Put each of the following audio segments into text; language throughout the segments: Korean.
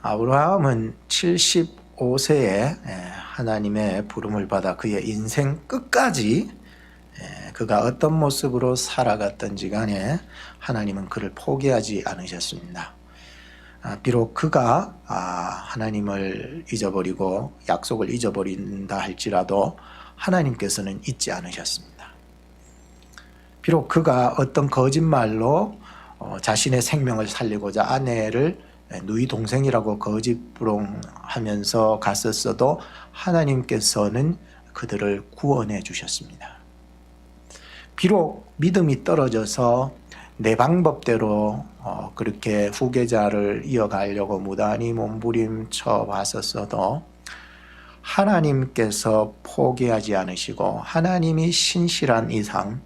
아브라함은 75세에 하나님의 부름을 받아 그의 인생 끝까지 그가 어떤 모습으로 살아갔던지 간에 하나님은 그를 포기하지 않으셨습니다. 비록 그가 하나님을 잊어버리고 약속을 잊어버린다 할지라도 하나님께서는 잊지 않으셨습니다. 비록 그가 어떤 거짓말로 자신의 생명을 살리고자 아내를 누이 동생이라고 거짓부롱하면서 갔었어도 하나님께서는 그들을 구원해 주셨습니다. 비록 믿음이 떨어져서 내 방법대로 그렇게 후계자를 이어가려고 무단히 몸부림쳐 봤었어도 하나님께서 포기하지 않으시고 하나님이 신실한 이상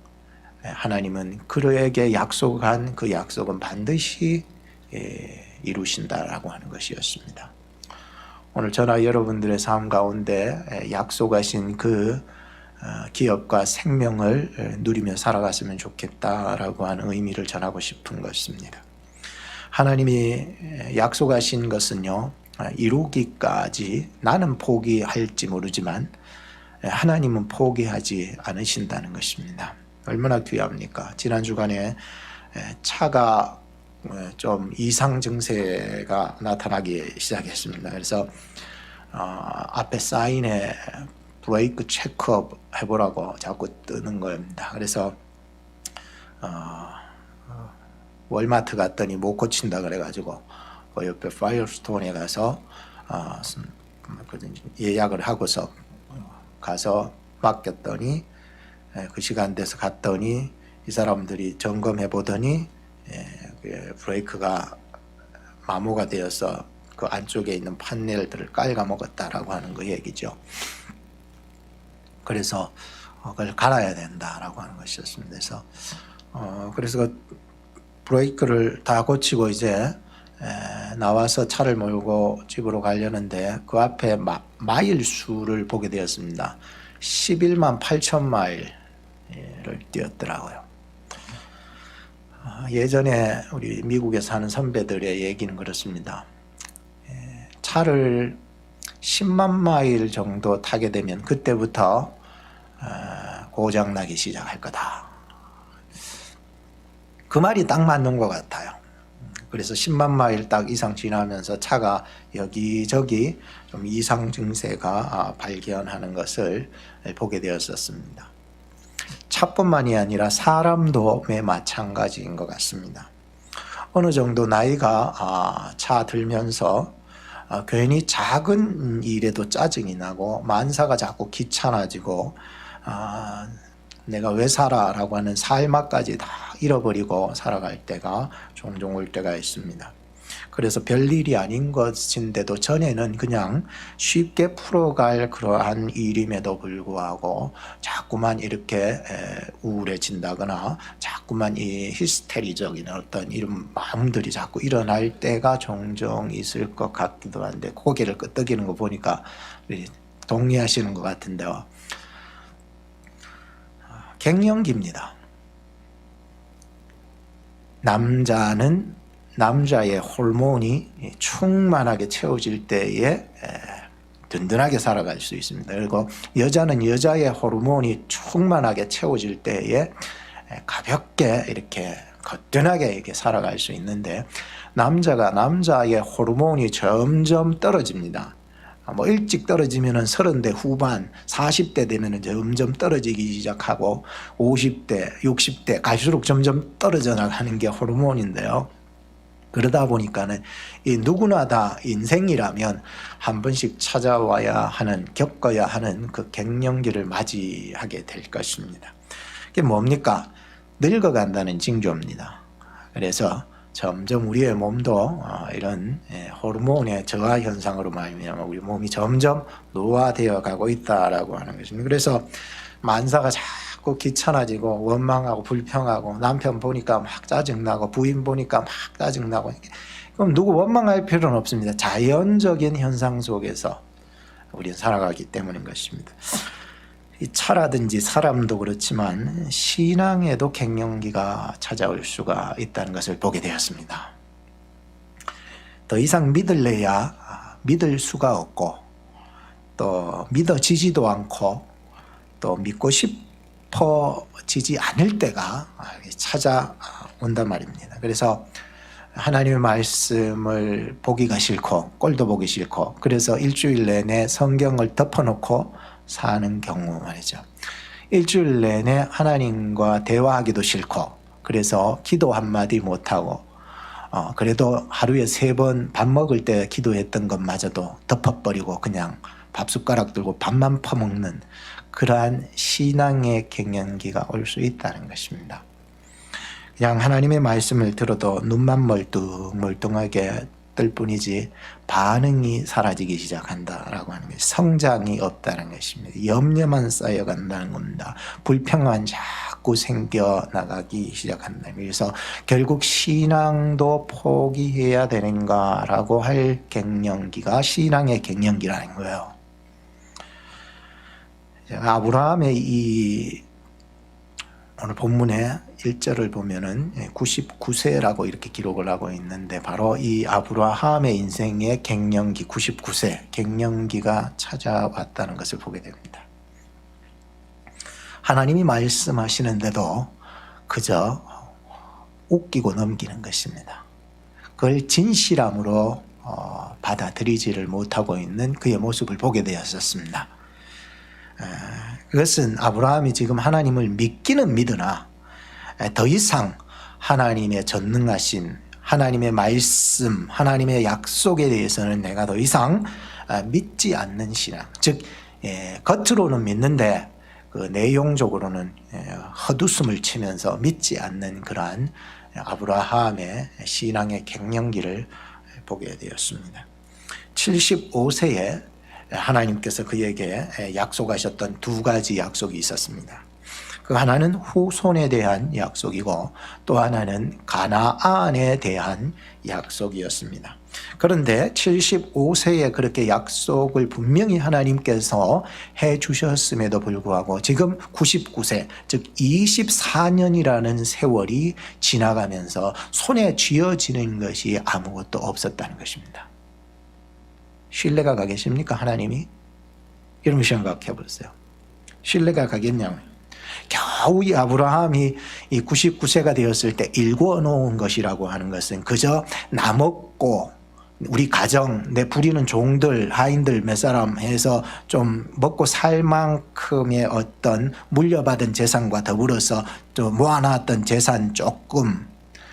하나님은 그에게 약속한 그 약속은 반드시 이루신다라고 하는 것이었습니다. 오늘 저나 여러분들의 삶 가운데 약속하신 그 기업과 생명을 누리며 살아갔으면 좋겠다라고 하는 의미를 전하고 싶은 것입니다. 하나님이 약속하신 것은요, 이루기까지 나는 포기할지 모르지만 하나님은 포기하지 않으신다는 것입니다. 얼마나 귀합니까? 지난 주간에 차가 좀 이상 증세가 나타나기 시작했습니다. 그래서 앞에 사인에 브레이크 체크업 해보라고 자꾸 뜨는 겁니다. 그래서 월마트 갔더니 못 고친다 그래가지고 그 옆에 파이어스톤에 가서 예약을 하고서 가서 맡겼더니 그 시간 돼서 갔더니 이 사람들이 점검해 보더니 브레이크가 마모가 되어서 그 안쪽에 있는 판넬들을 깔아먹었다라고 하는 그 얘기죠. 그래서 그걸 갈아야 된다라고 하는 것이었습니다. 그래서 그 브레이크를 다 고치고 이제 나와서 차를 몰고 집으로 가려는데 그 앞에 마일 수를 보게 되었습니다. 11만 8천 마일을 뛰었더라고요. 예전에 우리 미국에 사는 선배들의 얘기는 그렇습니다. 차를 10만 마일 정도 타게 되면 그때부터 고장나기 시작할 거다. 그 말이 딱 맞는 것 같아요. 그래서 10만 마일 딱 이상 지나면서 차가 여기저기 좀 이상 증세가 발견하는 것을 보게 되었었습니다. 차뿐만이 아니라 사람도 매 마찬가지인 것 같습니다. 어느 정도 나이가 차 들면서 괜히 작은 일에도 짜증이 나고 만사가 자꾸 귀찮아지고 내가 왜 살아? 라고 하는 삶까지 다 잃어버리고 살아갈 때가 종종 올 때가 있습니다. 그래서 별일이 아닌 것인데도 전에는 그냥 쉽게 풀어갈 그러한 일임에도 불구하고 자꾸만 이렇게 우울해진다거나 자꾸만 이 히스테리적인 어떤 이런 마음들이 자꾸 일어날 때가 종종 있을 것 같기도 한데 고개를 끄덕이는 거 보니까 동의하시는 것 같은데요. 갱년기입니다. 남자는 남자의 호르몬이 충만하게 채워질 때에 든든하게 살아갈 수 있습니다. 그리고 여자는 여자의 호르몬이 충만하게 채워질 때에 가볍게 이렇게 거뜬하게 이렇게 살아갈 수 있는데 남자가 남자의 호르몬이 점점 떨어집니다. 일찍 떨어지면은 30대 후반, 40대 되면은 점점 떨어지기 시작하고 50대, 60대 갈수록 점점 떨어져 나가는 게 호르몬인데요. 그러다 보니까는 이 누구나 다 인생이라면 한 번씩 찾아와야 하는, 겪어야 하는 그 갱년기를 맞이하게 될 것입니다. 그게 뭡니까? 늙어간다는 징조입니다. 그래서 점점 우리의 몸도 이런 호르몬의 저하 현상으로 말미암아 우리 몸이 점점 노화되어 가고 있다라고 하는 것입니다. 그래서 만사가 자꾸 귀찮아지고 원망하고 불평하고 남편 보니까 막 짜증나고 부인 보니까 막 짜증나고 그럼 누구 원망할 필요는 없습니다. 자연적인 현상 속에서 우리는 살아가기 때문인 것입니다. 이 차라든지 사람도 그렇지만 신앙에도 갱년기가 찾아올 수가 있다는 것을 보게 되었습니다. 더 이상 믿을래야 믿을 수가 없고 또 믿어지지도 않고 또 믿고 싶어지지 않을 때가 찾아온단 말입니다. 그래서 하나님의 말씀을 보기가 싫고 꼴도 보기 싫고 그래서 일주일 내내 성경을 덮어놓고 사는 경우 말이죠. 일주일 내내 하나님과 대화하기도 싫고 그래서 기도 한마디 못하고 그래도 하루에 3번 밥 먹을 때 기도했던 것마저도 덮어버리고 그냥 밥숟가락 들고 밥만 퍼먹는 그러한 신앙의 갱년기가 올 수 있다는 것입니다. 그냥 하나님의 말씀을 들어도 눈만 멀뚱멀뚱하게 뜰 뿐이지 반응이 사라지기 시작한다라고 하는 것이 성장이 없다는 것입니다. 염려만 쌓여간다는 겁니다. 불평만 자꾸 생겨나가기 시작한다. 그래서 결국 신앙도 포기해야 되는가라고 할 갱년기가 신앙의 갱년기라는 거예요. 아브라함의 이 오늘 본문의 1절을 보면은 99세라고 이렇게 기록을 하고 있는데 바로 이 아브라함의 인생의 갱년기 99세 갱년기가 찾아왔다는 것을 보게 됩니다. 하나님이 말씀하시는데도 그저 웃기고 넘기는 것입니다. 그걸 진실함으로 받아들이지를 못하고 있는 그의 모습을 보게 되었었습니다. 그것은 아브라함이 지금 하나님을 믿기는 믿으나 더 이상 하나님의 전능하신 하나님의 말씀, 하나님의 약속에 대해서는 내가 더 이상 믿지 않는 신앙, 즉 겉으로는 믿는데 그 내용적으로는 헛웃음을 치면서 믿지 않는 그러한 아브라함의 신앙의 갱년기를 보게 되었습니다. 75세에 하나님께서 그에게 약속하셨던 2가지 약속이 있었습니다. 그 하나는 후손에 대한 약속이고 또 하나는 가나안에 대한 약속이었습니다. 그런데 75세에 그렇게 약속을 분명히 하나님께서 해 주셨음에도 불구하고 지금 99세, 즉 24년이라는 세월이 지나가면서 손에 쥐어지는 것이 아무것도 없었다는 것입니다. 신뢰가 가겠습니까? 하나님이? 여러분 생각해 보세요. 신뢰가 가겠냐고요. 겨우 이 아브라함이 이 99세가 되었을 때 일궈놓은 것이라고 하는 것은 그저 나 먹고 우리 가정, 내 부리는 종들, 하인들 몇 사람 해서 좀 먹고 살 만큼의 어떤 물려받은 재산과 더불어서 좀 모아놨던 재산 조금.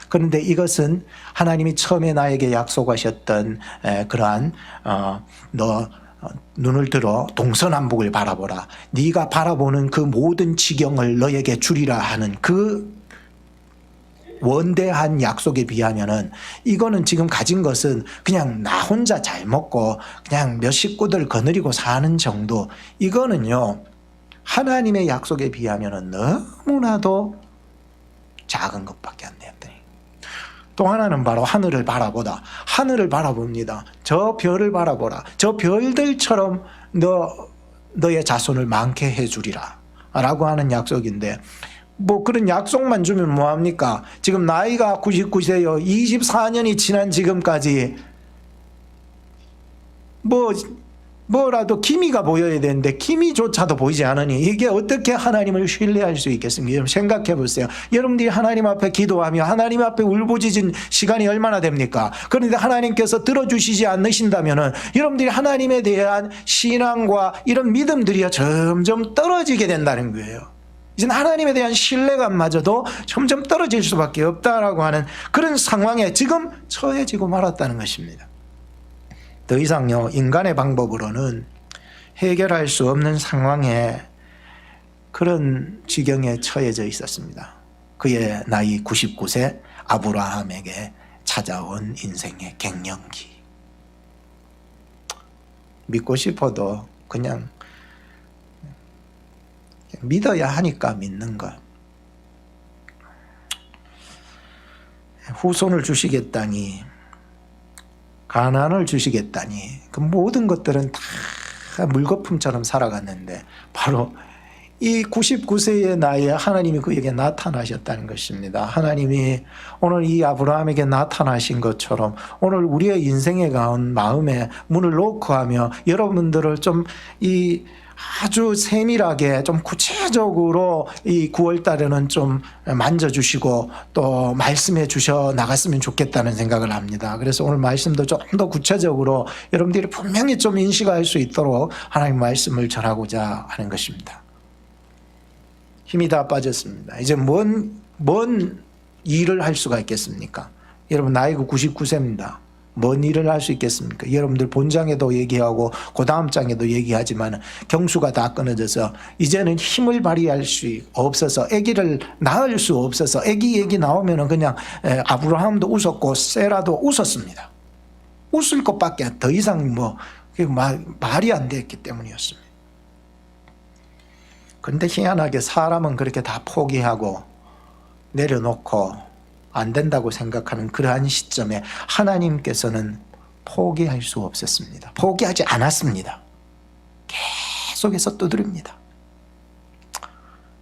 그런데 이것은 하나님이 처음에 나에게 약속하셨던 그러한 너 눈을 들어 동서남북을 바라보라. 네가 바라보는 그 모든 지경을 너에게 주리라 하는 그 원대한 약속에 비하면은 이거는 지금 가진 것은 그냥 나 혼자 잘 먹고 그냥 몇 식구들 거느리고 사는 정도. 이거는요 하나님의 약속에 비하면은 너무나도 작은 것밖에 안 되었더니 또 하나는 바로 하늘을 바라보다. 하늘을 바라봅니다. 저 별을 바라보라. 저 별들처럼 너의 자손을 많게 해주리라 라고 하는 약속인데 뭐 그런 약속만 주면 뭐합니까? 지금 나이가 99세요. 24년이 지난 지금까지 뭐라도 기미가 보여야 되는데 기미조차도 보이지 않으니 이게 어떻게 하나님을 신뢰할 수 있겠습니까? 여러분 생각해 보세요. 여러분들이 하나님 앞에 기도하며 하나님 앞에 울부짖은 시간이 얼마나 됩니까? 그런데 하나님께서 들어주시지 않으신다면 여러분들이 하나님에 대한 신앙과 이런 믿음들이 점점 떨어지게 된다는 거예요. 이제 하나님에 대한 신뢰감마저도 점점 떨어질 수밖에 없다라고 하는 그런 상황에 지금 처해지고 말았다는 것입니다. 더 이상요 인간의 방법으로는 해결할 수 없는 상황에 그런 지경에 처해져 있었습니다. 그의 나이 99세 아브라함에게 찾아온 인생의 갱년기. 믿고 싶어도 그냥 믿어야 하니까 믿는 것. 후손을 주시겠다니, 가난을 주시겠다니, 그 모든 것들은 다 물거품처럼 살아갔는데 바로 이 99세의 나이에 하나님이 그에게 나타나셨다는 것입니다. 하나님이 오늘 이 아브라함에게 나타나신 것처럼 오늘 우리의 인생에 가운 마음에 문을 놓고 하며 여러분들을 좀 이 아주 세밀하게 좀 구체적으로 이 9월 달에는 좀 만져주시고 또 말씀해 주셔 나갔으면 좋겠다는 생각을 합니다. 그래서 오늘 말씀도 좀 더 구체적으로 여러분들이 분명히 좀 인식할 수 있도록 하나님 말씀을 전하고자 하는 것입니다. 힘이 다 빠졌습니다. 이제 뭔 일을 할 수가 있겠습니까? 여러분 나이가 99세입니다. 뭔 일을 할 수 있겠습니까? 여러분들 본장에도 얘기하고 그 다음 장에도 얘기하지만 경수가 다 끊어져서 이제는 힘을 발휘할 수 없어서 아기를 낳을 수 없어서 아기 얘기 나오면 그냥 아브라함도 웃었고 세라도 웃었습니다. 웃을 것밖에 더 이상 말이 안 됐기 때문이었습니다. 그런데 희한하게 사람은 그렇게 다 포기하고 내려놓고 안 된다고 생각하는 그러한 시점에 하나님께서는 포기할 수 없었습니다. 포기하지 않았습니다. 계속해서 두드립니다.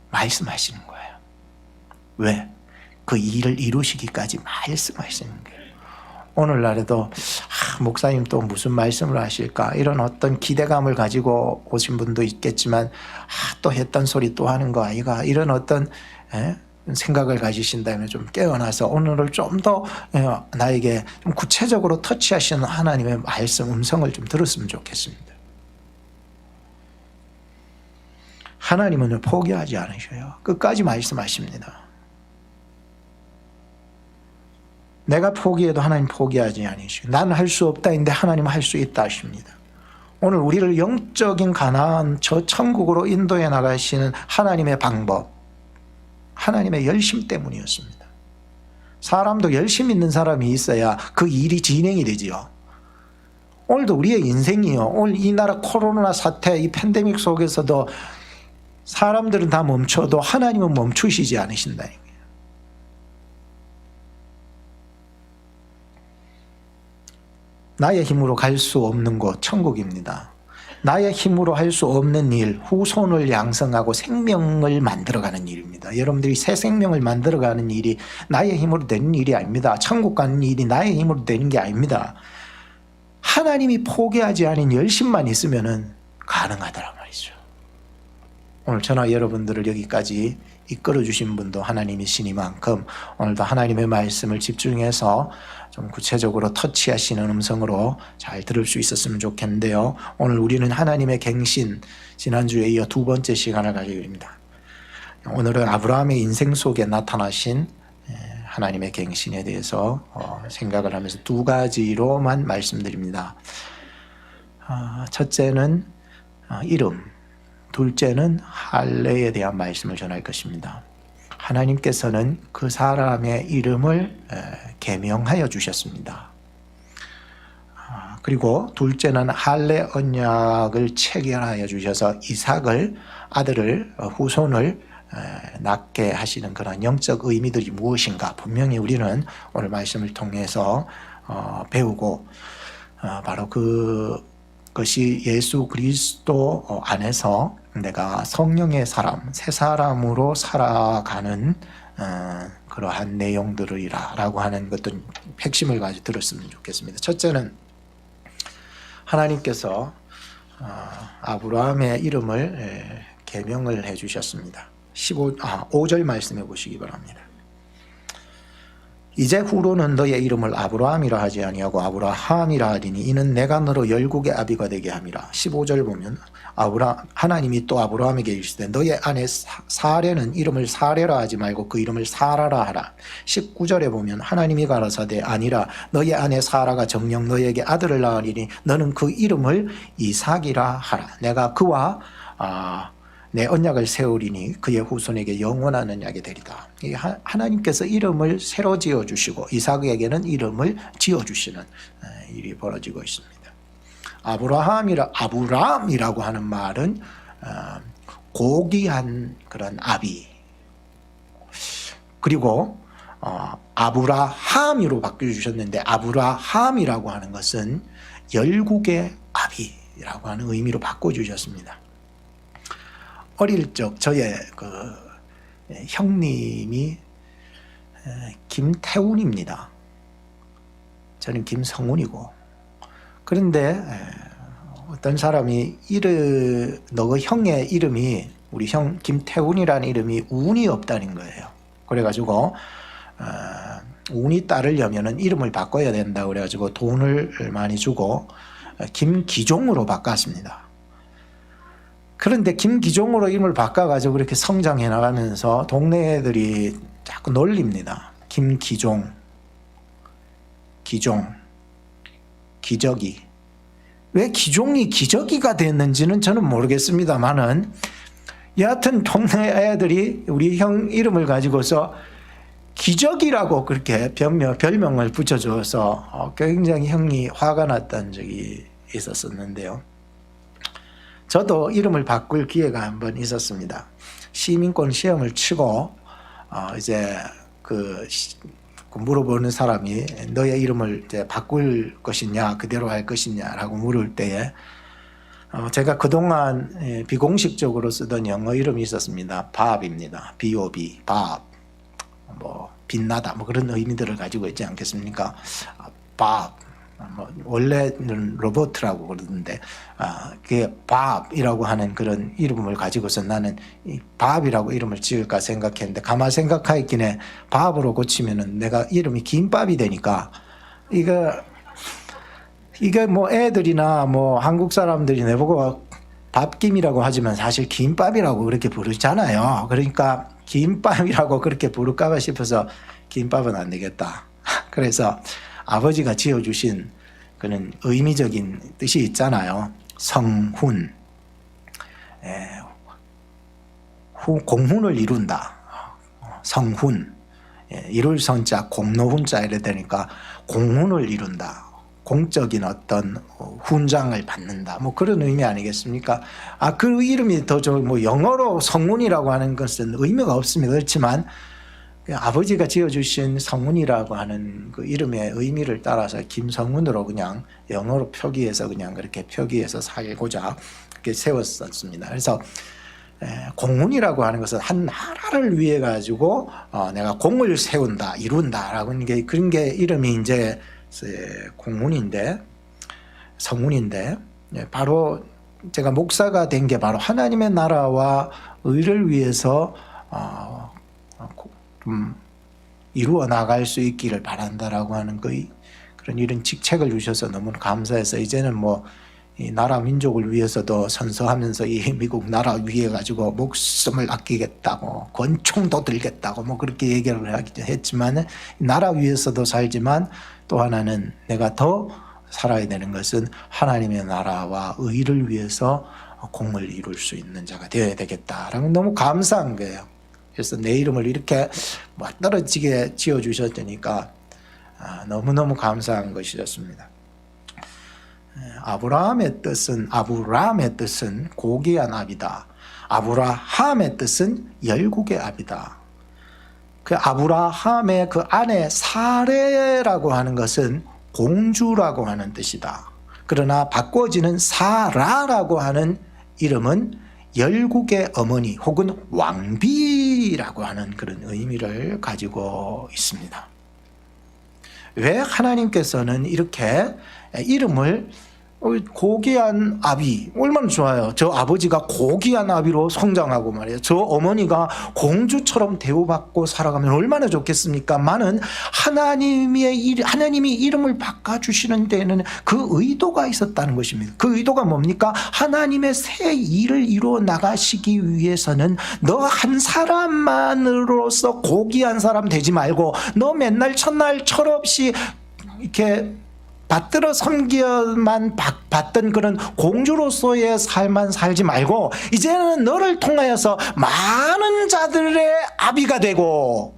말씀하시는 거예요. 왜? 그 일을 이루시기까지 말씀하시는 거예요. 오늘날에도 목사님 또 무슨 말씀을 하실까 이런 어떤 기대감을 가지고 오신 분도 있겠지만 또 했던 소리 또 하는 거 아이가 이런 어떤 생각을 가지신다면 좀 깨어나서 오늘을 좀 더 나에게 좀 구체적으로 터치하시는 하나님의 말씀 음성을 좀 들었으면 좋겠습니다. 하나님은 포기하지 않으셔요. 끝까지 말씀하십니다. 내가 포기해도 하나님 포기하지 않으시고 나는 할 수 없다인데 하나님은 할 수 있다 하십니다. 오늘 우리를 영적인 가나안 저 천국으로 인도해 나가시는 하나님의 방법, 하나님의 열심 때문이었습니다. 사람도 열심 있는 사람이 있어야 그 일이 진행이 되지요. 오늘도 우리의 인생이요. 오늘 이 나라 코로나 사태, 이 팬데믹 속에서도 사람들은 다 멈춰도 하나님은 멈추시지 않으신다는 거예요. 나의 힘으로 갈 수 없는 곳, 천국입니다. 나의 힘으로 할 수 없는 일, 후손을 양성하고 생명을 만들어가는 일입니다. 여러분들이 새 생명을 만들어가는 일이 나의 힘으로 되는 일이 아닙니다. 천국 가는 일이 나의 힘으로 되는 게 아닙니다. 하나님이 포기하지 않은 열심만 있으면 가능하다란 말이죠. 오늘 저나 여러분들을 여기까지 이끌어 주신 분도 하나님이시니만큼 오늘도 하나님의 말씀을 집중해서 좀 구체적으로 터치하시는 음성으로 잘 들을 수 있었으면 좋겠는데요. 오늘 우리는 하나님의 갱신, 지난주에 이어 두 번째 시간을 가지고 있습니다. 오늘은 아브라함의 인생 속에 나타나신 하나님의 갱신에 대해서 생각을 하면서 두 가지로만 말씀드립니다. 첫째는 이름, 둘째는 할례에 대한 말씀을 전할 것입니다. 하나님께서는 그 사람의 이름을 계명하여 주셨습니다. 그리고 둘째는 할례 언약을 체결하여 주셔서 이삭을 아들을 후손을 낳게 하시는 그런 영적 의미들이 무엇인가 분명히 우리는 오늘 말씀을 통해서 배우고 바로 그것이 예수 그리스도 안에서 내가 성령의 사람, 새 사람으로 살아가는 그러한 내용들이라고 하는 것들 핵심을 가지고 들었으면 좋겠습니다. 첫째는 하나님께서 아브라함의 이름을 계명을 해 주셨습니다. 5절 말씀해 보시기 바랍니다. 이제 후로는 너의 이름을 아브라함이라 하지 아니하고 아브라함이라 하리니 이는 내가 너로 열국의 아비가 되게 함이라. 15절 보면 하나님이 또 아브라함에게 이르시되 너의 아내 사레는 이름을 사레라 하지 말고 그 이름을 사라라 하라. 19절에 보면 하나님이 가라사대 아니라 너의 아내 사라가 정녕 너에게 아들을 낳으리니 너는 그 이름을 이삭이라 하라. 내가 그와 내 언약을 세우리니 그의 후손에게 영원한 언약이 되리다. 하나님께서 이름을 새로 지어주시고 이삭에게는 이름을 지어주시는 일이 벌어지고 있습니다. 아브라함이라고 하는 말은 고귀한 그런 아비, 그리고 아브라함이로 바꿔주셨는데 아브라함이라고 하는 것은 열국의 아비라고 하는 의미로 바꿔주셨습니다. 어릴 적 저의 그 형님이 김태훈입니다. 저는 김성훈이고. 그런데 어떤 사람이 너 형의 이름이, 우리 형 김태훈이라는 이름이 운이 없다는 거예요. 그래가지고 운이 따르려면은 이름을 바꿔야 된다 그래가지고 돈을 많이 주고 김기종으로 바꿨습니다. 그런데 김기종으로 이름을 바꿔가지고 그렇게 성장해 나가면서 동네 애들이 자꾸 놀립니다. 김기종, 기종, 기저귀. 왜 기종이 기저귀가 됐는지는 저는 모르겠습니다만은 여하튼 동네 애들이 우리 형 이름을 가지고서 기저귀라고 그렇게 별명을 붙여줘서 굉장히 형이 화가 났던 적이 있었었는데요. 저도 이름을 바꿀 기회가 한번 있었습니다. 시민권 시험을 치고 이제 물어보는 사람이 너의 이름을 이제 바꿀 것이냐 그대로 할 것이냐라고 물을 때에 제가 그동안 비공식적으로 쓰던 영어 이름이 있었습니다. 밥입니다. B.O.B. 밥. 뭐 빛나다 뭐 그런 의미들을 가지고 있지 않겠습니까? 밥. 원래는 로버트라고 그러던데 그게 밥이라고 하는 그런 이름을 가지고서 나는 밥이라고 이름을 지을까 생각했는데 가만 생각하기에 밥으로 고치면은 내가 이름이 김밥이 되니까 이게 뭐 애들이나 뭐 한국 사람들이 내보고 밥김이라고 하지만 사실 김밥이라고 그렇게 부르잖아요. 그러니까 김밥이라고 그렇게 부를까 싶어서 김밥은 안 되겠다. 그래서 아버지가 지어주신 그런 의미적인 뜻이 있잖아요. 성훈, 공훈을 이룬다. 성훈, 이룰 성자, 공로훈자 이래 되니까 공훈을 이룬다. 공적인 어떤 훈장을 받는다. 뭐 그런 의미 아니겠습니까? 그 이름이 더 좀 뭐 영어로 성훈이라고 하는 것은 의미가 없습니다. 그렇지만 아버지가 지어주신 성훈이라고 하는 그 이름의 의미를 따라서 김성훈으로 그냥 영어로 표기해서 그냥 그렇게 표기해서 살고자 그렇게 세웠었습니다. 그래서 공훈이라고 하는 것은 한 나라를 위해 가지고 내가 공을 세운다, 이룬다라고 하는 게 그런 게 이름이 이제 공훈인데 성훈인데 바로 제가 목사가 된 게 바로 하나님의 나라와 의를 위해서 이루어 나갈 수 있기를 바란다라고 하는 그런 이런 직책을 주셔서 너무 감사해서 이제는 뭐 이 나라 민족을 위해서도 선서하면서 이 미국 나라 위해 가지고 목숨을 아끼겠다고 권총도 들겠다고 뭐 그렇게 얘기를 하기도 했지만 나라 위해서도 살지만 또 하나는 내가 더 살아야 되는 것은 하나님의 나라와 의를 위해서 공을 이룰 수 있는 자가 되어야 되겠다라는 너무 감사한 거예요. 그래서 내 이름을 이렇게 떨어지게 지어주셨으니까 너무너무 감사한 것이었습니다. 아브라함의 뜻은 고귀한 압이다. 아브라함의 뜻은 열국의 압이다. 그 아브라함의 그 아내 사레라고 하는 것은 공주라고 하는 뜻이다. 그러나 바꿔지는 사라라고 하는 이름은 열국의 어머니 혹은 왕비라고 하는 그런 의미를 가지고 있습니다. 왜 하나님께서는 이렇게 이름을 고귀한 아비, 얼마나 좋아요. 저 아버지가 고귀한 아비로 성장하고 말이에요. 저 어머니가 공주처럼 대우받고 살아가면 얼마나 좋겠습니까? 많은 하나님이 이름을 바꿔주시는 데에는 그 의도가 있었다는 것입니다. 그 의도가 뭡니까? 하나님의 새 일을 이루어 나가시기 위해서는 너 한 사람만으로서 고귀한 사람 되지 말고 너 맨날 첫날 철없이 이렇게 받들어 섬겨만 받던 그런 공주로서의 삶만 살지 말고 이제는 너를 통하여서 많은 자들의 아비가 되고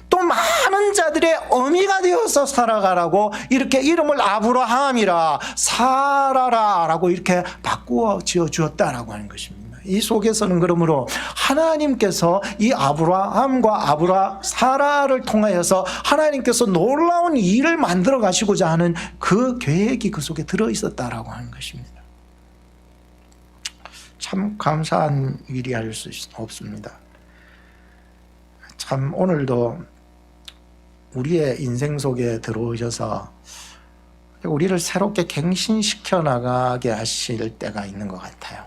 또 많은 자들의 어미가 되어서 살아가라고 이렇게 이름을 아브라함이라 사라라라고 이렇게 바꾸어 지어주었다라고 하는 것입니다. 이 속에서는 그러므로 하나님께서 이 아브라함과 사라를 통하여서 하나님께서 놀라운 일을 만들어 가시고자 하는 그 계획이 그 속에 들어 있었다라고 하는 것입니다. 참 감사한 일이 할 수 없습니다. 참 오늘도 우리의 인생 속에 들어오셔서 우리를 새롭게 갱신시켜 나가게 하실 때가 있는 것 같아요.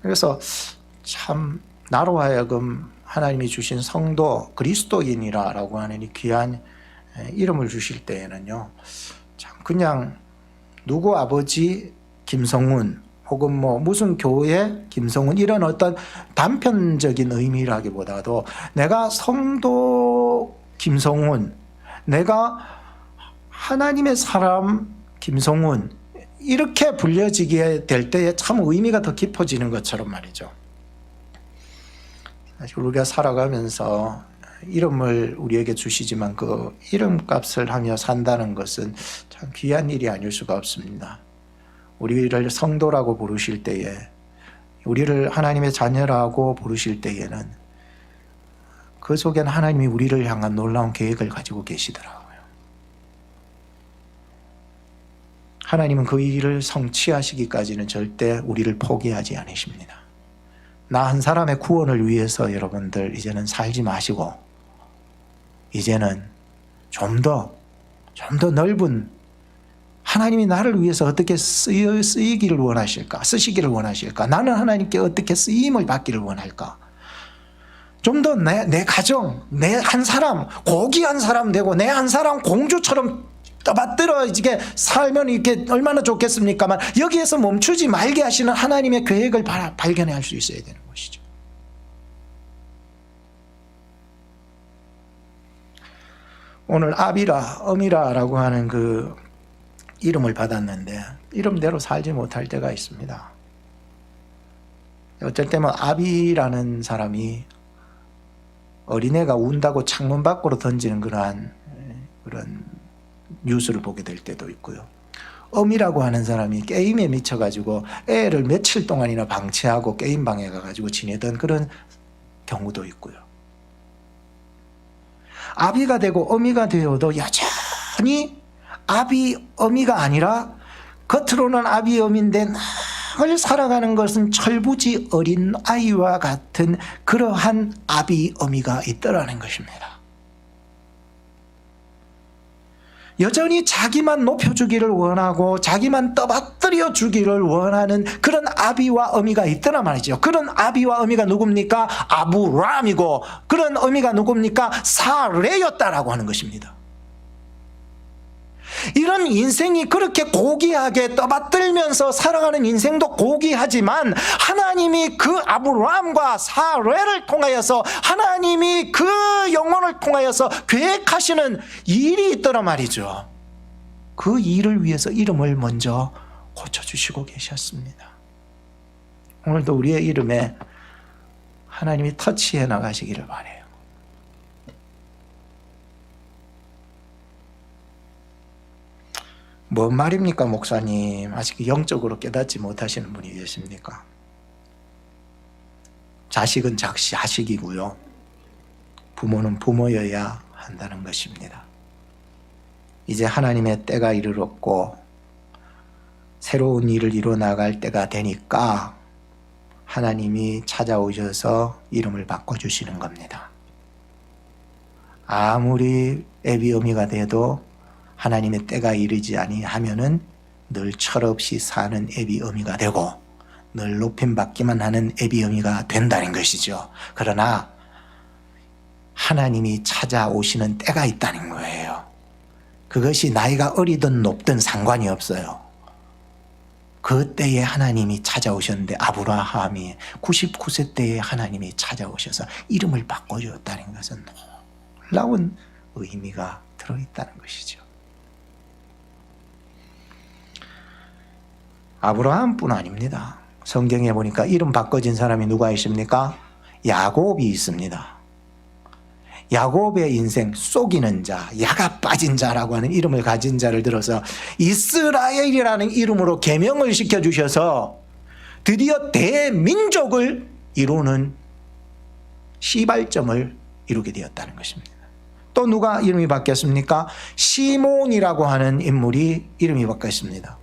그래서 참 나로 하여금 하나님이 주신 성도 그리스도인이라고 하는 이 귀한 이름을 주실 때에는요, 참 그냥 누구 아버지 김성훈 혹은 뭐 무슨 교회 김성훈 이런 어떤 단편적인 의미라기보다도 내가 성도 김성훈, 내가 하나님의 사람 김성훈 이렇게 불려지게 될 때에 참 의미가 더 깊어지는 것처럼 말이죠. 사실 우리가 살아가면서 이름을 우리에게 주시지만 그 이름값을 하며 산다는 것은 참 귀한 일이 아닐 수가 없습니다. 우리를 성도라고 부르실 때에, 우리를 하나님의 자녀라고 부르실 때에는 그 속에는 하나님이 우리를 향한 놀라운 계획을 가지고 계시더라고요. 하나님은 그 일을 성취하시기까지는 절대 우리를 포기하지 않으십니다. 나 한 사람의 구원을 위해서 여러분들 이제는 살지 마시고 이제는 좀 더 넓은 하나님이 나를 위해서 어떻게 쓰이기를 원하실까? 쓰시기를 원하실까? 나는 하나님께 어떻게 쓰임을 받기를 원할까? 좀 더 내 가정, 내 한 사람, 고귀한 사람 되고 내 한 사람 공주처럼 떠받들어지게 살면 이렇게 얼마나 좋겠습니까만 여기에서 멈추지 말게 하시는 하나님의 계획을 발견할 수 있어야 되는 것이죠. 오늘 아비라, 어미라라고 하는 그 이름을 받았는데 이름대로 살지 못할 때가 있습니다. 어쩔 때면 아비라는 사람이 어린애가 운다고 창문 밖으로 던지는 그런 뉴스를 보게 될 때도 있고요. 어미라고 하는 사람이 게임에 미쳐가지고 애를 며칠 동안이나 방치하고 게임방에 가가지고 지내던 그런 경우도 있고요. 아비가 되고 어미가 되어도 여전히 아비, 어미가 아니라 겉으로는 아비, 어미인데 늘 살아가는 것은 철부지 어린 아이와 같은 그러한 아비, 어미가 있더라는 것입니다. 여전히 자기만 높여주기를 원하고 자기만 떠받들여 주기를 원하는 그런 아비와 어미가 있더라 말이죠. 그런 아비와 어미가 누굽니까? 아브람이고 그런 어미가 누굽니까? 사레였다라고 하는 것입니다. 이런 인생이 그렇게 고귀하게 떠받들면서 살아가는 인생도 고귀하지만 하나님이 그 아브라함과 사레를 통하여서 하나님이 그 영혼을 통하여서 계획하시는 일이 있더라 말이죠. 그 일을 위해서 이름을 먼저 고쳐주시고 계셨습니다. 오늘도 우리의 이름에 하나님이 터치해 나가시기를 바라요. 뭔 말입니까, 목사님? 아직 영적으로 깨닫지 못하시는 분이 계십니까? 자식은 자식이고요. 부모는 부모여야 한다는 것입니다. 이제 하나님의 때가 이르렀고 새로운 일을 이뤄나갈 때가 되니까 하나님이 찾아오셔서 이름을 바꿔주시는 겁니다. 아무리 애비어미가 돼도 하나님의 때가 이르지 아니하면은 늘 철없이 사는 애비어미가 되고 늘 높임받기만 하는 애비어미가 된다는 것이죠. 그러나 하나님이 찾아오시는 때가 있다는 거예요. 그것이 나이가 어리든 높든 상관이 없어요. 그 때에 하나님이 찾아오셨는데 아브라함이 99세 때에 하나님이 찾아오셔서 이름을 바꿔주었다는 것은 놀라운 의미가 들어있다는 것이죠. 아브라함뿐 아닙니다. 성경에 보니까 이름 바꿔진 사람이 누가 있습니까? 야곱이 있습니다. 야곱의 인생 속이는 자, 야가 빠진 자라고 하는 이름을 가진 자를 들어서 이스라엘이라는 이름으로 계명을 시켜주셔서 드디어 대민족을 이루는 시발점을 이루게 되었다는 것입니다. 또 누가 이름이 바뀌었습니까? 시몬이라고 하는 인물이 이름이 바뀌었습니다.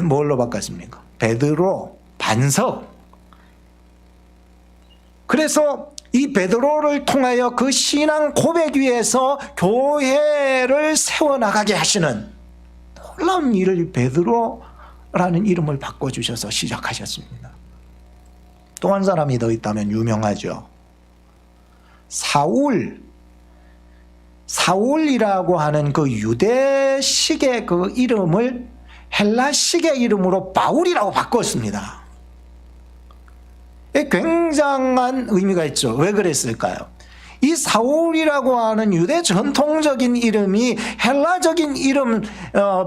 뭘로 바꿨습니까? 베드로, 반석. 그래서 이 베드로를 통하여 그 신앙 고백 위에서 교회를 세워나가게 하시는 놀라운 일을 베드로라는 이름을 바꿔주셔서 시작하셨습니다. 또 한 사람이 더 있다면 유명하죠. 사울이라고 하는 그 유대식의 그 이름을 헬라식의 이름으로 바울이라고 바꿨습니다. 굉장한 의미가 있죠. 왜 그랬을까요? 이 사울이라고 하는 유대 전통적인 이름이 헬라적인 이름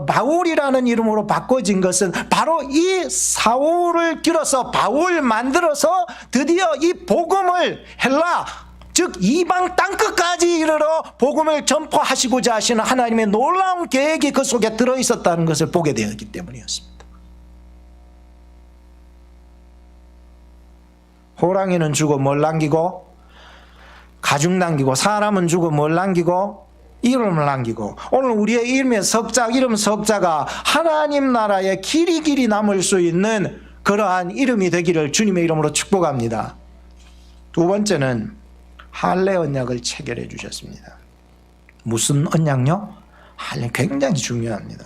바울이라는 이름으로 바꿔진 것은 바로 이 사울을 길어서 바울 만들어서 드디어 이 복음을 헬라 즉 이방 땅끝까지 이르러 복음을 전파하시고자 하시는 하나님의 놀라운 계획이 그 속에 들어있었다는 것을 보게 되었기 때문이었습니다. 호랑이는 죽어 뭘 남기고? 가죽 남기고, 사람은 죽어 뭘 남기고? 이름을 남기고. 오늘 우리의 이름의 석자, 이름 석자가 하나님 나라의 길이 남을 수 있는 그러한 이름이 되기를 주님의 이름으로 축복합니다. 두 번째는 할례 언약을 체결해 주셨습니다. 무슨 언약요? 할례 굉장히 중요합니다.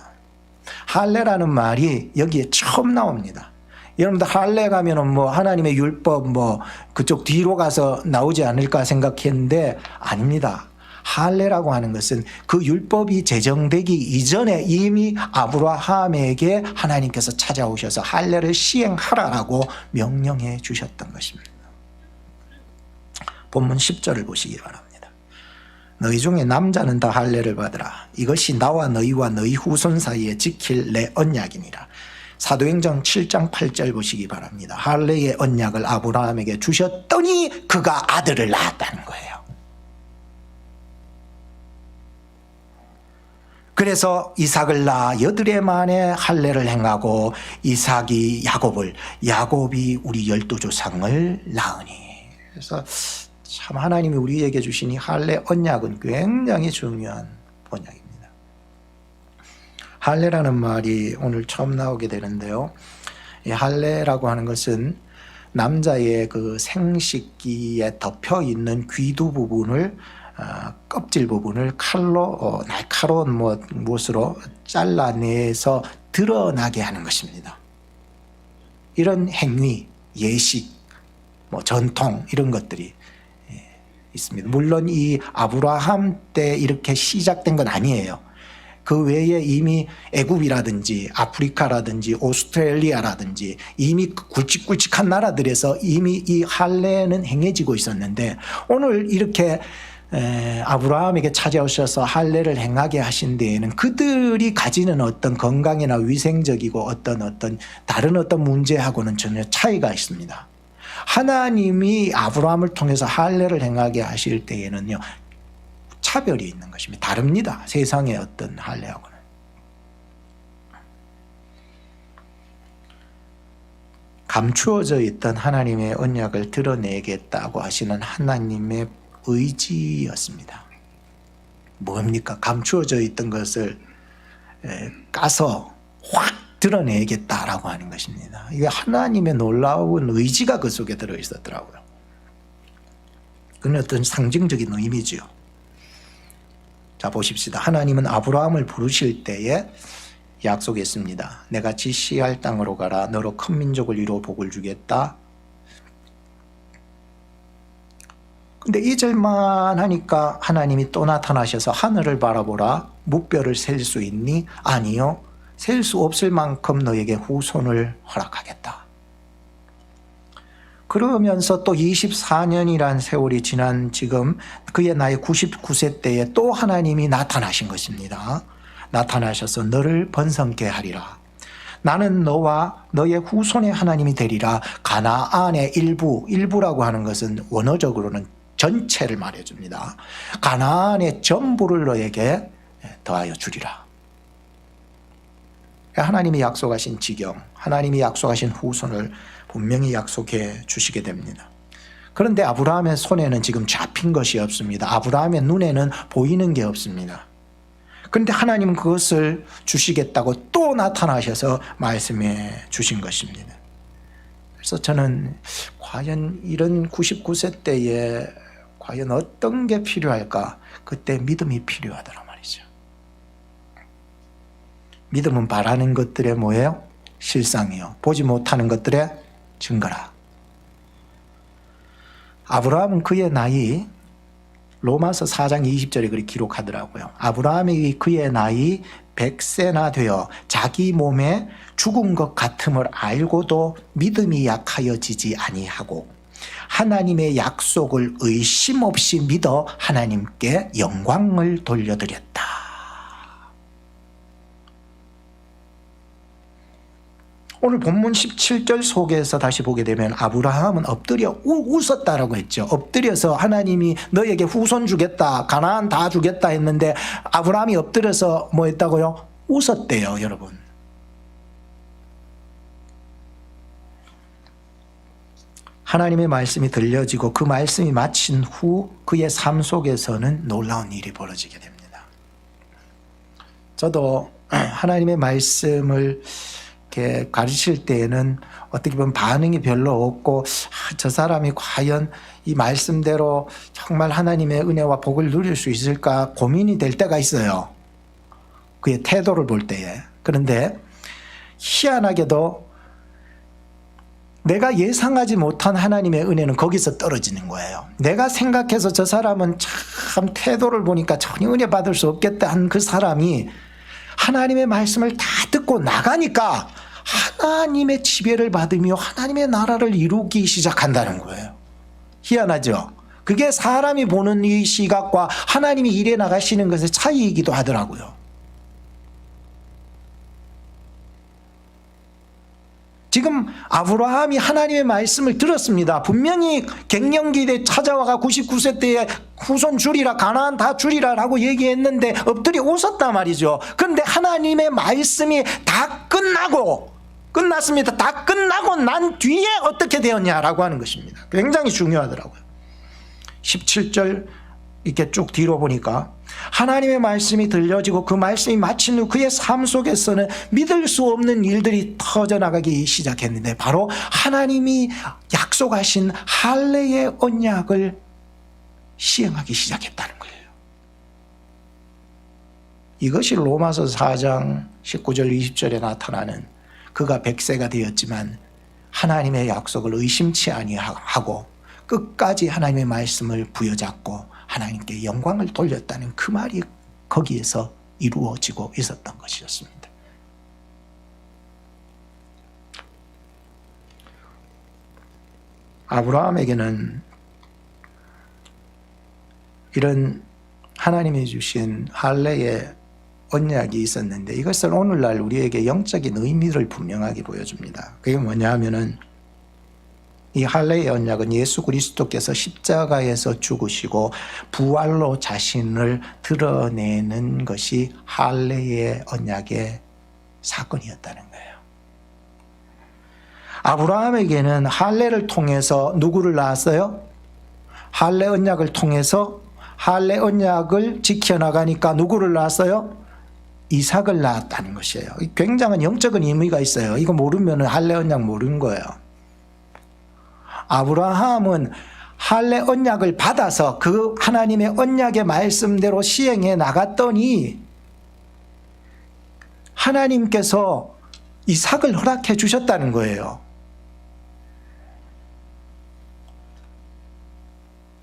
할례라는 말이 여기에 처음 나옵니다. 여러분들 할례 가면은 뭐 하나님의 율법 뭐 그쪽 뒤로 가서 나오지 않을까 생각했는데 아닙니다. 할례라고 하는 것은 그 율법이 제정되기 이전에 이미 아브라함에게 하나님께서 찾아오셔서 할례를 시행하라라고 명령해 주셨던 것입니다. 본문 10절을 보시기 바랍니다. 너희 중에 남자는 다 할례를 받으라. 이것이 나와 너희와 너희 후손 사이에 지킬 내 언약이니라. 사도행전 7장 8절 보시기 바랍니다. 할례의 언약을 아브라함에게 주셨더니 그가 아들을 낳았다는 거예요. 그래서 이삭을 낳아 여드레 만에 할례를 행하고 이삭이 야곱이 우리 12조상을 낳으니. 그래서 참 하나님이 우리에게 주신 이 할례 언약은 굉장히 중요한 언약입니다. 할례라는 말이 오늘 처음 나오게 되는데요. 이 할례라고 하는 것은 남자의 그 생식기에 덮여 있는 귀두 부분을 껍질 부분을 칼로 날카로운 무엇으로 잘라내서 드러나게 하는 것입니다. 이런 행위, 예식, 전통 이런 것들이 있습니다. 물론 이 아브라함 때 이렇게 시작된 건 아니에요. 그 외에 이미 애굽이라든지 아프리카라든지 오스트레일리아라든지 이미 굵직굵직한 나라들에서 이미 이 할례는 행해지고 있었는데 오늘 이렇게 아브라함에게 찾아오셔서 할례를 행하게 하신 데에는 그들이 가지는 어떤 건강이나 위생적이고 어떤 다른 어떤 문제하고는 전혀 차이가 있습니다. 하나님이 아브라함을 통해서 할례를 행하게 하실 때에는요 차별이 있는 것입니다. 다릅니다. 세상의 어떤 할례하고는. 감추어져 있던 하나님의 언약을 드러내겠다고 하시는 하나님의 의지였습니다. 뭡니까? 감추어져 있던 것을 까서 확 드러내겠다라고 하는 것입니다. 이게 하나님의 놀라운 의지가 그 속에 들어있었더라고요. 그건 어떤 상징적인 의미지요. 자, 보십시다. 하나님은 아브라함을 부르실 때에 약속했습니다. 내가 지시할 땅으로 가라. 너로 큰 민족을 이루어 복을 주겠다. 근데 2절만 하니까 하나님이 또 나타나셔서 하늘을 바라보라. 묵별을 셀 수 있니? 아니요. 셀 수 없을 만큼 너에게 후손을 허락하겠다. 그러면서 또 24년이란 세월이 지난 지금 그의 나이 99세 때에 또 하나님이 나타나신 것입니다. 나타나셔서 너를 번성케 하리라. 나는 너와 너의 후손의 하나님이 되리라. 가나안의 일부라고 하는 것은 원어적으로는 전체를 말해줍니다. 가나안의 전부를 너에게 더하여 주리라. 하나님이 약속하신 지경, 하나님이 약속하신 후손을 분명히 약속해 주시게 됩니다. 그런데 아브라함의 손에는 지금 잡힌 것이 없습니다. 아브라함의 눈에는 보이는 게 없습니다. 그런데 하나님은 그것을 주시겠다고 또 나타나셔서 말씀해 주신 것입니다. 그래서 저는 과연 이런 99세 때에 과연 어떤 게 필요할까? 그때 믿음이 필요하더란 말이죠. 믿음은 바라는 것들의 뭐예요? 실상이요. 보지 못하는 것들의 증거라. 아브라함은 그의 나이, 로마서 4장 20절에 그렇게 기록하더라고요. 아브라함이 그의 나이 100세나 되어 자기 몸에 죽은 것 같음을 알고도 믿음이 약하여지지 아니하고 하나님의 약속을 의심 없이 믿어 하나님께 영광을 돌려드렸다. 오늘 본문 17절 속에서 다시 보게 되면 아브라함은 엎드려 웃었다라고 했죠. 엎드려서 하나님이 너에게 후손 주겠다, 가나안 다 주겠다 했는데 아브라함이 엎드려서 뭐 했다고요? 웃었대요, 여러분. 하나님의 말씀이 들려지고 그 말씀이 마친 후 그의 삶 속에서는 놀라운 일이 벌어지게 됩니다. 저도 하나님의 말씀을 이렇게 가르칠 때에는 어떻게 보면 반응이 별로 없고 저 사람이 과연 이 말씀대로 정말 하나님의 은혜와 복을 누릴 수 있을까 고민이 될 때가 있어요. 그의 태도를 볼 때에. 그런데 희한하게도 내가 예상하지 못한 하나님의 은혜는 거기서 떨어지는 거예요. 내가 생각해서 저 사람은 참 태도를 보니까 전혀 은혜 받을 수 없겠다 한 그 사람이 하나님의 말씀을 다 듣고 나가니까 하나님의 지배를 받으며 하나님의 나라를 이루기 시작한다는 거예요. 희한하죠? 그게 사람이 보는 이 시각과 하나님이 일해 나가시는 것의 차이이기도 하더라고요. 지금 아브라함이 하나님의 말씀을 들었습니다. 분명히 갱년기에 찾아와가 99세 때에 후손 주리라, 가나안 다 주리라 라고 얘기했는데 엎드려 웃었단 말이죠. 그런데 하나님의 말씀이 다 끝났습니다. 다 끝나고 난 뒤에 어떻게 되었냐라고 하는 것입니다. 굉장히 중요하더라고요. 17절 이렇게 쭉 뒤로 보니까 하나님의 말씀이 들려지고 그 말씀이 마친 후 그의 삶 속에서는 믿을 수 없는 일들이 터져나가기 시작했는데 바로 하나님이 약속하신 할례의 언약을 시행하기 시작했다는 거예요. 이것이 로마서 4장 19절 20절에 나타나는 그가 100세가 되었지만 하나님의 약속을 의심치 아니하고 끝까지 하나님의 말씀을 부여잡고 하나님께 영광을 돌렸다는 그 말이 거기에서 이루어지고 있었던 것이었습니다. 아브라함에게는 이런 하나님이 주신 할례의 언약이 있었는데 이것을 오늘날 우리에게 영적인 의미를 분명하게 보여줍니다. 그게 뭐냐 하면은 이 할례의 언약은 예수 그리스도께서 십자가에서 죽으시고 부활로 자신을 드러내는 것이 할례의 언약의 사건이었다는 거예요. 아브라함에게는 할례를 통해서 누구를 낳았어요? 할례 언약을 통해서 할례 언약을 지켜나가니까 누구를 낳았어요? 이삭을 낳았다는 것이에요. 굉장한 영적인 의미가 있어요. 이거 모르면 할례 언약 모르는 거예요. 아브라함은 할례 언약을 받아서 그 하나님의 언약의 말씀대로 시행해 나갔더니 하나님께서 이삭을 허락해 주셨다는 거예요.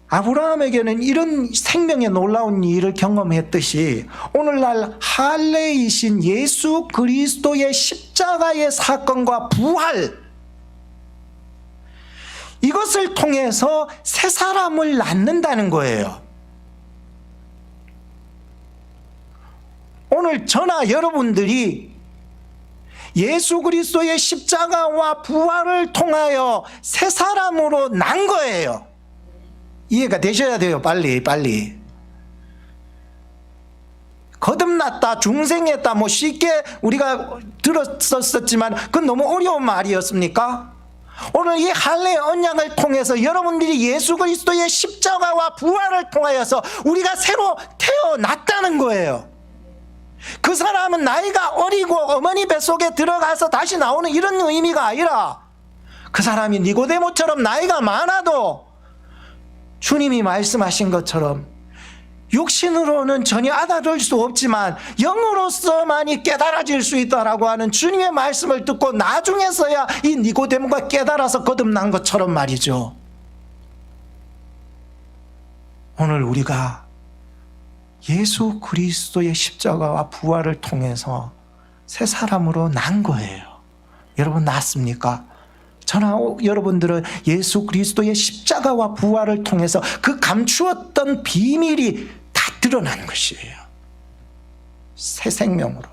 아브라함에게는 이런 생명의 놀라운 일을 경험했듯이 오늘날 할례이신 예수 그리스도의 십자가의 사건과 부활, 이것을 통해서 새 사람을 낳는다는 거예요. 오늘 저나 여러분들이 예수 그리스도의 십자가와 부활을 통하여 새 사람으로 난 거예요. 이해가 되셔야 돼요. 빨리. 거듭났다, 중생했다, 뭐 쉽게 우리가 들었었지만 그건 너무 어려운 말이었습니까? 오늘 이 할례의 언약을 통해서 여러분들이 예수 그리스도의 십자가와 부활을 통하여서 우리가 새로 태어났다는 거예요. 그 사람은 나이가 어리고 어머니 뱃속에 들어가서 다시 나오는 이런 의미가 아니라 그 사람이 니고데모처럼 나이가 많아도 주님이 말씀하신 것처럼 육신으로는 전혀 알아들 수 없지만 영으로서만이 깨달아질 수 있다라고 하는 주님의 말씀을 듣고 나중에서야 이 니고데모가 깨달아서 거듭난 것처럼 말이죠. 오늘 우리가 예수 그리스도의 십자가와 부활을 통해서 새 사람으로 난 거예요. 여러분 났습니까? 저나 여러분들은 예수 그리스도의 십자가와 부활을 통해서 그 감추었던 비밀이 다 드러난 것이에요. 새 생명으로.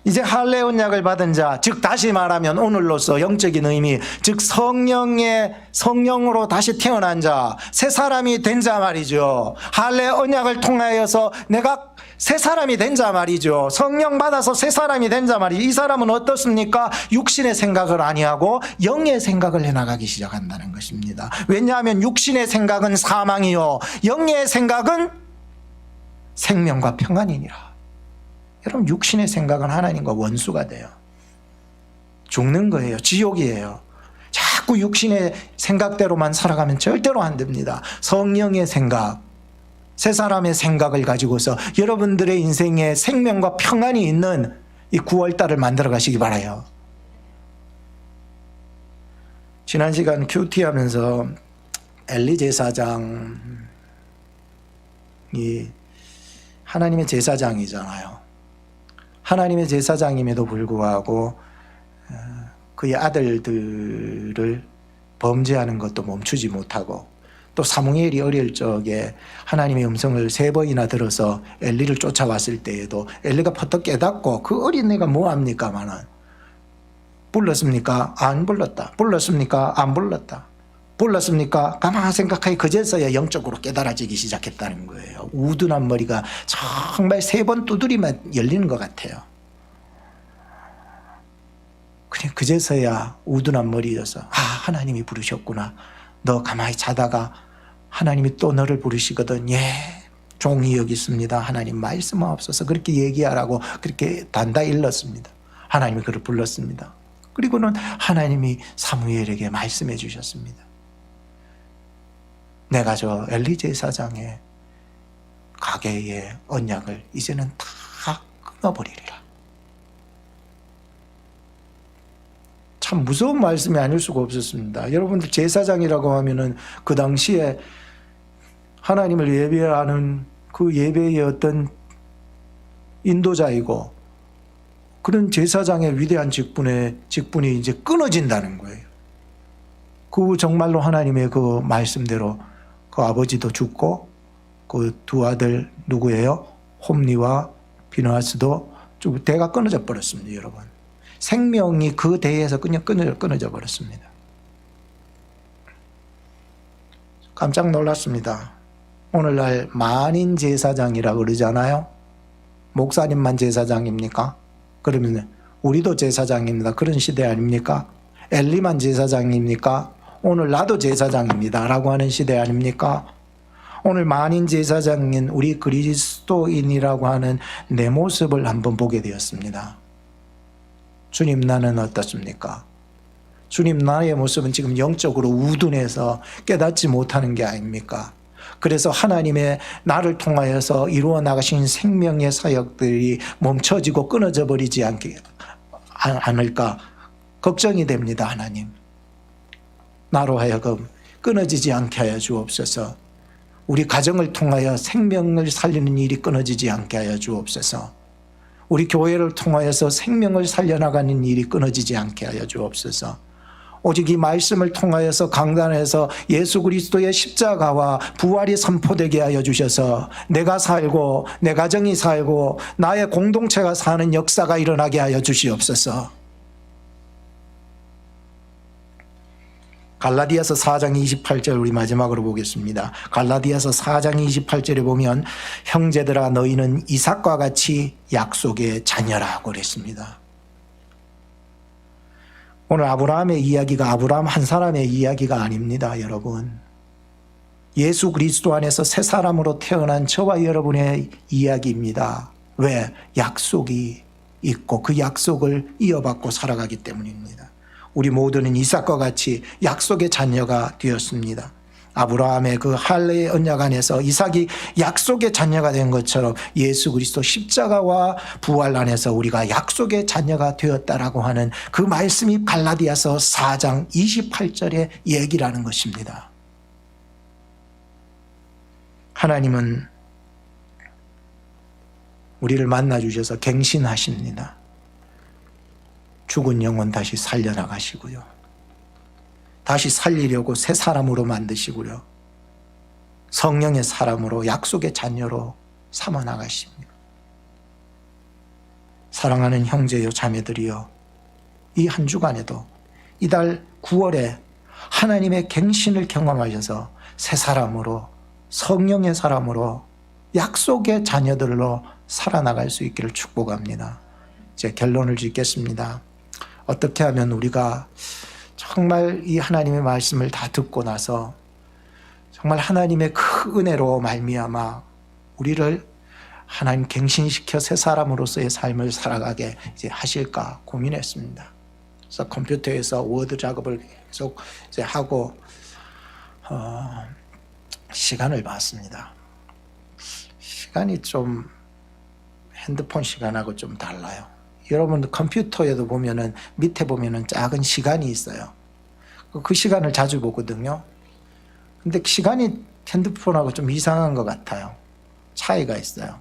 이제 할례 언약을 받은 자, 즉 다시 말하면 오늘로서 영적인 의미, 즉 성령으로 다시 태어난 자, 새 사람이 된 자 말이죠. 할례 언약을 통하여서 내가 새 사람이 된 자 말이죠. 성령 받아서 새 사람이 된 자 말이죠. 이 사람은 어떻습니까? 육신의 생각을 아니하고 영의 생각을 해나가기 시작한다는 것입니다. 왜냐하면 육신의 생각은 사망이요 영의 생각은 생명과 평안이니라. 여러분 육신의 생각은 하나님과 원수가 돼요. 죽는 거예요. 지옥이에요. 자꾸 육신의 생각대로만 살아가면 절대로 안 됩니다. 성령의 생각, 새 사람의 생각을 가지고서 여러분들의 인생에 생명과 평안이 있는 이 9월달을 만들어 가시기 바라요. 지난 시간 큐티하면서 엘리 제사장이 하나님의 제사장이잖아요. 하나님의 제사장임에도 불구하고 그의 아들들을 범죄하는 것도 멈추지 못하고 또 사무엘이 어릴 적에 하나님의 음성을 3번이나 들어서 엘리를 쫓아왔을 때에도 엘리가 퍼뜩 깨닫고 그 어린애가 뭐합니까마는 불렀습니까? 안 불렀다. 불렀습니까? 안 불렀다. 불렀습니까? 가만히 생각하니 그제서야 영적으로 깨달아지기 시작했다는 거예요. 우둔한 머리가 정말 3번 두드리면 열리는 것 같아요. 그냥 그제서야 우둔한 머리여서 하나님이 부르셨구나. 너 가만히 자다가 하나님이 또 너를 부르시거든. 예, 종이 여기 있습니다. 하나님 말씀하옵소서. 그렇게 얘기하라고 그렇게 단다 일렀습니다. 하나님이 그를 불렀습니다. 그리고는 하나님이 사무엘에게 말씀해 주셨습니다. 내가 저 엘리 제사장의 가게의 언약을 이제는 다 끊어버리리라. 참 무서운 말씀이 아닐 수가 없었습니다. 여러분들 제사장이라고 하면은 그 당시에 하나님을 예배하는 그 예배의 어떤 인도자이고 그런 제사장의 위대한 직분이 이제 끊어진다는 거예요. 그 정말로 하나님의 그 말씀대로 그 아버지도 죽고 그 두 아들 누구예요? 홈리와 비느하스도 대가 끊어져 버렸습니다. 여러분 생명이 그 대에서 그냥 끊어져 버렸습니다. 깜짝 놀랐습니다. 오늘날 만인 제사장이라고 그러잖아요. 목사님만 제사장입니까? 그러면 우리도 제사장입니다. 그런 시대 아닙니까? 엘리만 제사장입니까? 오늘 나도 제사장입니다 라고 하는 시대 아닙니까? 오늘 만인 제사장인 우리 그리스도인이라고 하는 내 모습을 한번 보게 되었습니다. 주님 나는 어떻습니까? 주님 나의 모습은 지금 영적으로 우둔해서 깨닫지 못하는 게 아닙니까? 그래서 하나님의 나를 통하여서 이루어 나가신 생명의 사역들이 멈춰지고 끊어져 버리지 않을까 걱정이 됩니다. 하나님 나로 하여금 끊어지지 않게 하여 주옵소서. 우리 가정을 통하여 생명을 살리는 일이 끊어지지 않게 하여 주옵소서. 우리 교회를 통하여서 생명을 살려나가는 일이 끊어지지 않게 하여 주옵소서. 오직 이 말씀을 통하여서 강단에서 예수 그리스도의 십자가와 부활이 선포되게 하여 주셔서 내가 살고 내 가정이 살고 나의 공동체가 사는 역사가 일어나게 하여 주시옵소서. 갈라디아서 4장 28절 우리 마지막으로 보겠습니다. 갈라디아서 4장 28절에 보면 형제들아 너희는 이삭과 같이 약속의 자녀라고 그랬습니다. 오늘 아브라함의 이야기가 아브라함 한 사람의 이야기가 아닙니다. 여러분 예수 그리스도 안에서 새 사람으로 태어난 저와 여러분의 이야기입니다. 왜? 약속이 있고 그 약속을 이어받고 살아가기 때문입니다. 우리 모두는 이삭과 같이 약속의 자녀가 되었습니다. 아브라함의 그 할례의 언약 안에서 이삭이 약속의 자녀가 된 것처럼 예수 그리스도 십자가와 부활 안에서 우리가 약속의 자녀가 되었다라고 하는 그 말씀이 갈라디아서 4장 28절의 얘기라는 것입니다. 하나님은 우리를 만나주셔서 갱신하십니다. 죽은 영혼 다시 살려나가시고요. 다시 살리려고 새 사람으로 만드시고요. 성령의 사람으로 약속의 자녀로 삼아 나가십니다. 사랑하는 형제요 자매들이요, 이 한 주간에도 이달 9월에 하나님의 갱신을 경험하셔서 새 사람으로, 성령의 사람으로, 약속의 자녀들로 살아나갈 수 있기를 축복합니다. 이제 결론을 짓겠습니다. 어떻게 하면 우리가 정말 이 하나님의 말씀을 다 듣고 나서 정말 하나님의 그 은혜로 말미암아 우리를 하나님 갱신시켜 새 사람으로서의 삶을 살아가게 이제 하실까 고민했습니다. 그래서 컴퓨터에서 워드 작업을 계속 이제 하고 시간을 봤습니다. 시간이 좀 핸드폰 시간하고 좀 달라요. 여러분 컴퓨터에도 보면은 밑에 보면은 작은 시간이 있어요. 그 시간을 자주 보거든요. 근데 시간이 핸드폰하고 좀 이상한 것 같아요. 차이가 있어요.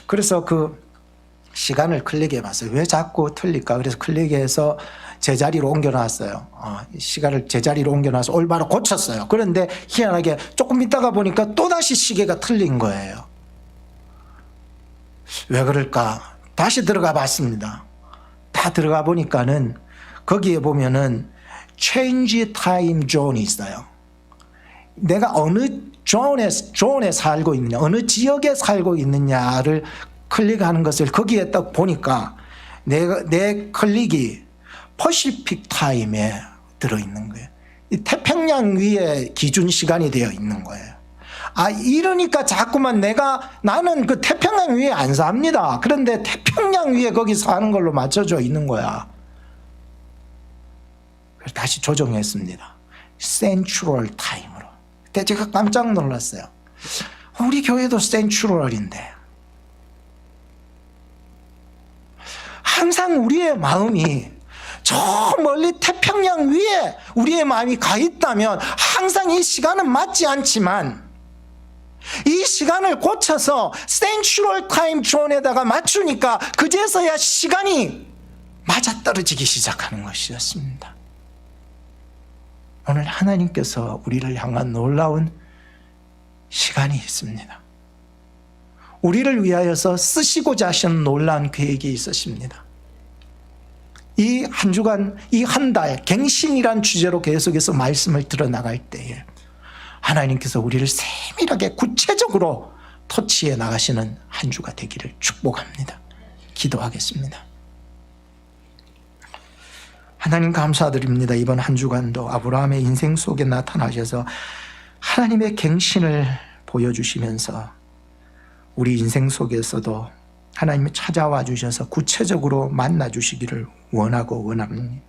그래서 그 시간을 클릭해 봤어요. 왜 자꾸 틀릴까? 그래서 클릭해서 제자리로 옮겨놨어요. 시간을 제자리로 옮겨놔서 올바로 고쳤어요. 그런데 희한하게 조금 있다가 보니까 또다시 시계가 틀린 거예요. 왜 그럴까? 다시 들어가 봤습니다. 다 들어가 보니까는 거기에 보면은 change time zone이 있어요. 내가 어느 존에 살고 있느냐, 어느 지역에 살고 있느냐를 클릭하는 것을 거기에 딱 보니까 내 클릭이 퍼시픽 타임에 들어있는 거예요. 이 태평양 위에 기준 시간이 되어 있는 거예요. 이러니까 자꾸만 나는 그 태평양 위에 안 삽니다. 그런데 태평양 위에 거기 사는 걸로 맞춰져 있는 거야. 그래서 다시 조정했습니다. 센트럴 타임으로. 그때 제가 깜짝 놀랐어요. 우리 교회도 센트럴인데 항상 우리의 마음이 저 멀리 태평양 위에 우리의 마음이 가 있다면 항상 이 시간은 맞지 않지만 이 시간을 고쳐서 센트럴 타임 존에다가 맞추니까 그제서야 시간이 맞아떨어지기 시작하는 것이었습니다. 오늘 하나님께서 우리를 향한 놀라운 시간이 있습니다. 우리를 위하여서 쓰시고자 하시는 놀라운 계획이 있으십니다. 이 한 주간, 이 한 달 갱신이란 주제로 계속해서 말씀을 들어나갈 때에 하나님께서 우리를 세밀하게 구체적으로 터치해 나가시는 한 주가 되기를 축복합니다. 기도하겠습니다. 하나님 감사드립니다. 이번 한 주간도 아브라함의 인생 속에 나타나셔서 하나님의 갱신을 보여주시면서 우리 인생 속에서도 하나님이 찾아와 주셔서 구체적으로 만나 주시기를 원하고 원합니다.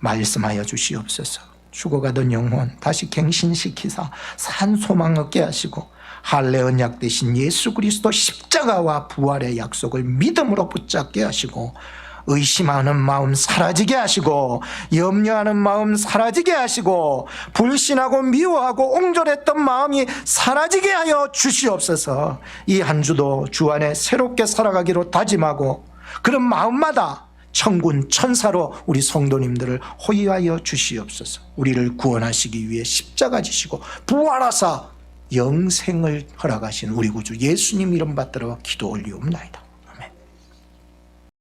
말씀하여 주시옵소서. 죽어가던 영혼 다시 갱신시키사 산 소망 얻게 하시고 할례 언약 대신 예수 그리스도 십자가와 부활의 약속을 믿음으로 붙잡게 하시고 의심하는 마음 사라지게 하시고 염려하는 마음 사라지게 하시고 불신하고 미워하고 옹졸했던 마음이 사라지게 하여 주시옵소서. 이 한 주도 주 안에 새롭게 살아가기로 다짐하고 그런 마음마다 천군 천사로 우리 성도님들을 호위하여 주시옵소서. 우리를 구원하시기 위해 십자가 지시고 부활하사 영생을 허락하신 우리 구주 예수님 이름 받들어 기도 올리옵나이다.